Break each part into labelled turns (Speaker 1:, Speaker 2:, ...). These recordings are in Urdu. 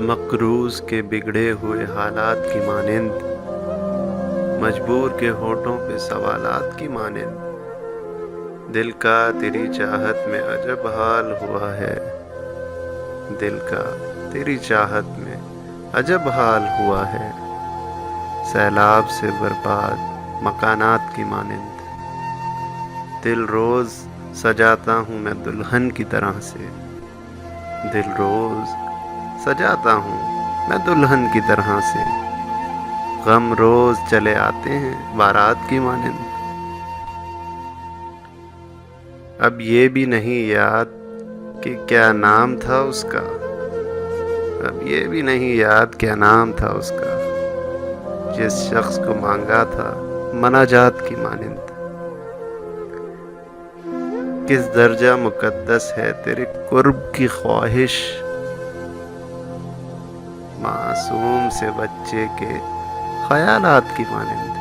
Speaker 1: مقروض کے بگڑے ہوئے حالات کی مانند، مجبور کے ہونٹوں پہ سوالات کی مانند، دل کا تیری چاہت میں عجب حال ہوا ہے، دل کا تیری چاہت میں عجب حال ہوا ہے، سیلاب سے برباد مکانات کی مانند، دل روز سجاتا ہوں میں دلہن کی طرح سے، دل روز سجاتا ہوں میں دلہن کی طرح سے، غم روز چلے آتے ہیں بارات کی مانند۔ اب یہ بھی نہیں یاد کہ کیا نام تھا اس کا، اب یہ بھی نہیں یاد کیا نام تھا اس کا، جس شخص کو مانگا تھا مناجات کی مانند۔ کس درجہ مقدس ہے تیرے قرب کی خواہش، معصوم سے بچے کے خیالات کی مانند،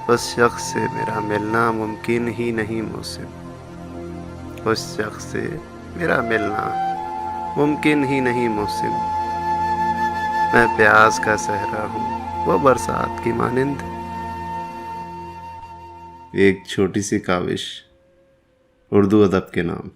Speaker 1: اس شخص سے میرا ملنا ممکن ہی نہیں محسن، اس شخص سے میرا ملنا ممکن ہی نہیں محسن، میں پیاس کا صحرا ہوں وہ برسات کی مانند۔ ایک چھوٹی سی کاوش اردو ادب کے نام۔